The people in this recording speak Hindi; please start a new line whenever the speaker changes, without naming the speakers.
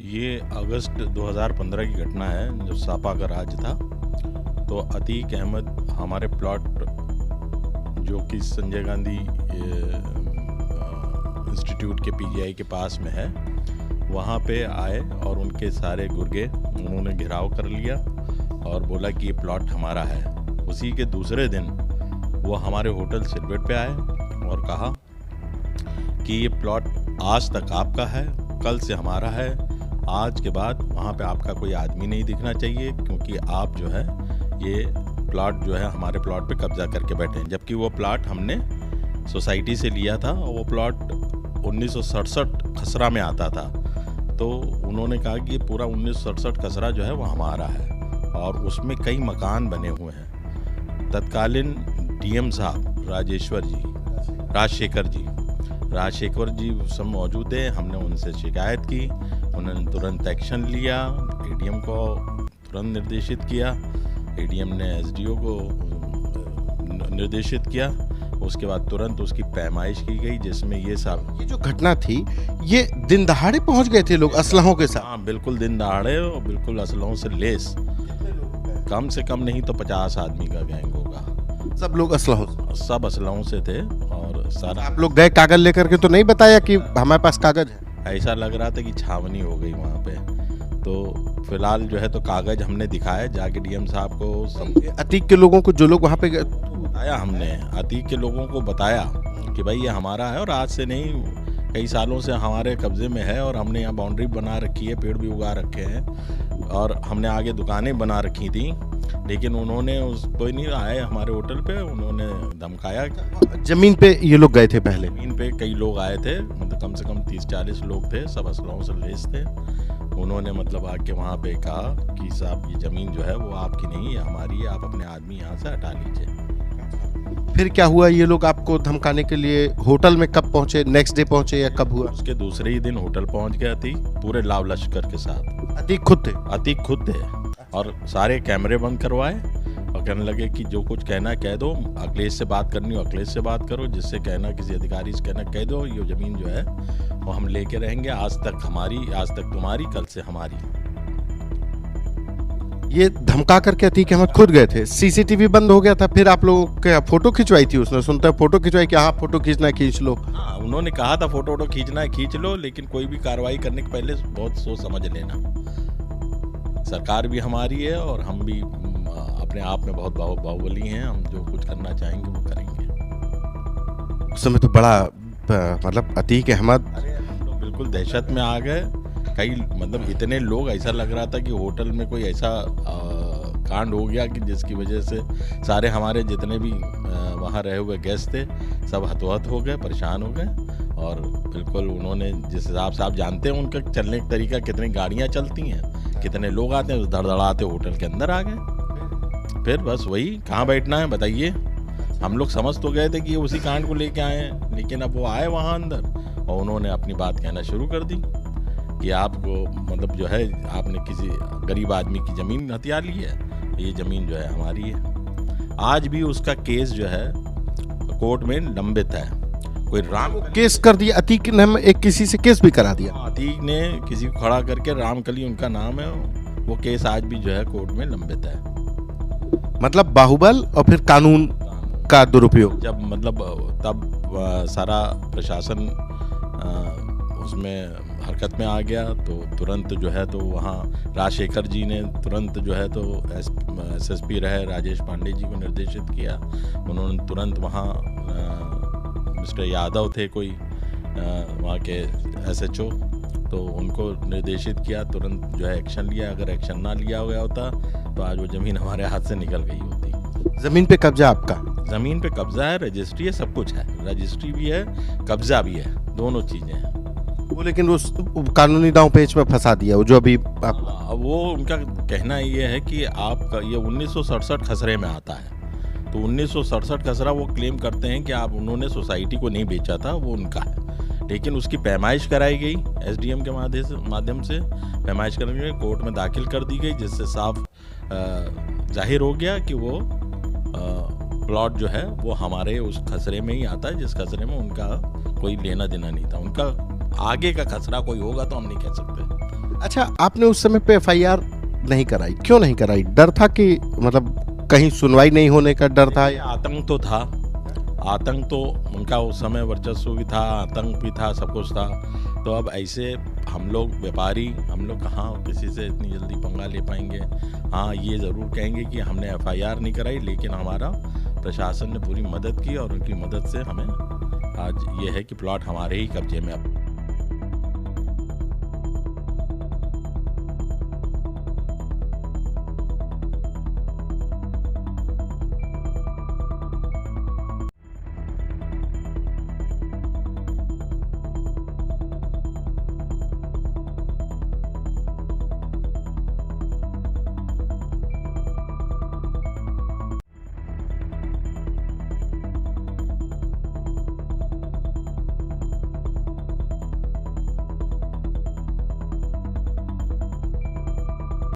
ये अगस्त 2015 की घटना है जब सापा का राज था। तो अतीक अहमद हमारे प्लॉट जो कि संजय गांधी इंस्टीट्यूट के पीजीआई के पास में है, वहाँ पे आए और उनके सारे गुर्गे उन्होंने घेराव कर लिया और बोला कि ये प्लॉट हमारा है। उसी के दूसरे दिन वो हमारे होटल सिलवेट पे आए और कहा कि ये प्लॉट आज तक आपका है, कल से हमारा है, आज के बाद वहाँ पे आपका कोई आदमी नहीं दिखना चाहिए क्योंकि आप जो है ये प्लॉट जो है हमारे प्लॉट पे कब्जा करके बैठे हैं। जबकि वो प्लॉट हमने सोसाइटी से लिया था और वो प्लॉट 1967 खसरा में आता था। तो उन्होंने कहा कि पूरा 1967 खसरा जो है वो हमारा है और उसमें कई मकान बने हुए हैं। तत्कालीन डीएम साहब राजशेखर जी उस समय मौजूद थे। हमने उनसे शिकायत की, उन्होंने तुरंत एक्शन लिया, एडीएम को तुरंत निर्देशित किया, एडीएम ने एसडीओ को निर्देशित किया। उसके बाद तुरंत उसकी पैमाइश की गई जिसमें ये
जो घटना थी ये दिन दहाड़े पहुंच गए थे लोग असलहों के साथ।
हाँ, बिल्कुल दिन दहाड़े और बिल्कुल असलहों से लेस। कम से कम नहीं तो 50 आदमी का गैंग होगा।
सब लोग
सब असलहों से थे और सारा।
आप लोग गए कागज लेकर के तो नहीं बताया कि हमारे पास कागज है?
ऐसा लग रहा था कि छावनी हो गई वहाँ पे। तो फिलहाल जो है तो कागज हमने दिखाया जाके डीएम साहब को।
अतीक के लोगों को, जो लोग वहाँ पे
बताया, हमने अतीक के लोगों को बताया कि भाई ये हमारा है और आज से नहीं कई सालों से हमारे कब्जे में है और हमने यहाँ बाउंड्री बना रखी है, पेड़ भी उगा रखे हैं और हमने आगे दुकानें बना रखी थी। लेकिन उन्होंने कोई नहीं आए हमारे होटल पे, उन्होंने धमकाया।
जमीन पे ये लोग गए थे पहले?
जमीन पे कई लोग आए थे, मतलब कम से कम 30-40 लोग थे, सब असलहों से लेस थे। उन्होंने मतलब आके वहाँ पे कहा कि साहब ये ज़मीन जो है वो आपकी नहीं है, हमारी है, आप अपने आदमी यहाँ से हटा लीजिए।
फिर क्या हुआ? ये लोग आपको धमकाने के लिए होटल में कब पहुंचे? नेक्स्ट डे पहुंचे या कब हुआ?
उसके दूसरे ही दिन होटल पहुंच गया थी पूरे लाव लश्कर के साथ।
अतीक खुद थे और सारे कैमरे बंद करवाए और कहने लगे कि जो कुछ कहना कह दो, अखिलेश से बात करनी हो अखिलेश से बात करो, जिससे कहना किसी अधिकारी से कहना कह दो, ये ज़मीन जो है वो हम लेके रहेंगे, आज तक हमारी, आज तक तुम्हारी, कल से हमारी। ये धमका करके अतीक अहमद खुद गए थे। सीसीटीवी बंद हो गया था, फिर आप लोगों के फोटो खिंचवाई थी उसने? सुनता फोटो खिंचवाई कि हाँ फोटो खींचना है खींच लो।
हाँ, उन्होंने कहा था फोटो खींचना है खींच लो, लेकिन कोई भी कार्रवाई करने के पहले बहुत सोच समझ लेना। सरकार भी हमारी है और हम भी अपने आप में बहुत बाहुबली हैं, हम जो कुछ करना चाहेंगे वो करेंगे।
उस समय तो बड़ा मतलब अतीक अहमद,
अरे हम लोग बिल्कुल दहशत में आ गए। कई मतलब इतने लोग, ऐसा लग रहा था कि होटल में कोई ऐसा कांड हो गया कि जिसकी वजह से सारे हमारे जितने भी वहाँ रहे हुए गेस्ट थे सब हतोहत हो गए, परेशान हो गए। और बिल्कुल उन्होंने जिस हिसाब से आप जानते हैं उनका चलने का तरीका, कितनी गाड़ियाँ चलती हैं, कितने लोग आते हैं, धड़धड़ाते होटल के अंदर आ गए। फिर बस वही, कहाँ बैठना है बताइए। हम लोग समझ तो गए थे कि उसी कांड को लेके आए हैं, लेकिन अब वो आए वहाँ अंदर और उन्होंने अपनी बात कहना शुरू कर दी कि आपको मतलब जो है आपने किसी गरीब आदमी की ज़मीन हथिया ली है, ये ज़मीन जो है हमारी है। आज भी उसका केस जो है कोर्ट में लंबित है। कोई
केस कर दिया अतीक ने, एक किसी से केस भी करा दिया।
अतीक ने किसी को खड़ा करके, रामकली उनका नाम है, वो केस आज भी जो है कोर्ट में लंबित है।
मतलब बाहुबल और फिर कानून का दुरुपयोग।
जब मतलब तब सारा प्रशासन उसमें हरकत में आ गया तो तुरंत जो है तो वहाँ राजशेखर जी ने तुरंत जो है तो एसएसपी रहे राजेश पांडे जी को निर्देशित किया। उन्होंने तुरंत वहाँ मिस्टर यादव थे कोई वहाँ के एसएचओ, तो उनको निर्देशित किया, तुरंत जो है एक्शन लिया। अगर एक्शन ना लिया गया होता तो आज वो ज़मीन हमारे हाथ से निकल गई होती।
ज़मीन पे कब्जा आपका?
ज़मीन पे कब्जा है, रजिस्ट्री है, सब कुछ है, रजिस्ट्री भी है, कब्जा भी है, दोनों चीज़ें हैं।
वो लेकिन उस कानूनी दांव पेच में फंसा दिया वो, जो अभी
वो उनका कहना ये है कि आपका ये 1967 खसरे में आता है। तो 1967 खसरा वो क्लेम करते हैं कि आप, उन्होंने सोसाइटी को नहीं बेचा था, वो उनका है। लेकिन उसकी पैमाइश कराई गई एसडीएम के माध्यम से पैमाइश करने में कोर्ट में दाखिल कर दी गई, जिससे साफ जाहिर हो गया कि वो प्लॉट जो है वो हमारे उस खसरे में ही आता है, जिस खसरे में उनका कोई लेना देना नहीं था। उनका आगे का खसरा कोई होगा तो हम नहीं कह सकते।
अच्छा, आपने उस समय पे एफआईआर नहीं कराई, क्यों नहीं कराई? डर था कि मतलब कहीं सुनवाई नहीं होने का डर था?
आतंक तो था, आतंक तो उनका उस समय वर्चस्व भी था, आतंक भी था, सब कुछ था। तो अब ऐसे हम लोग व्यापारी, हम लोग कहाँ किसी से इतनी जल्दी पंगा ले पाएंगे। हाँ, ये ज़रूर कहेंगे कि हमने एफआईआर नहीं कराई, लेकिन हमारा प्रशासन ने पूरी मदद की और उनकी मदद से हमें आज ये है कि प्लॉट हमारे ही कब्जे में अब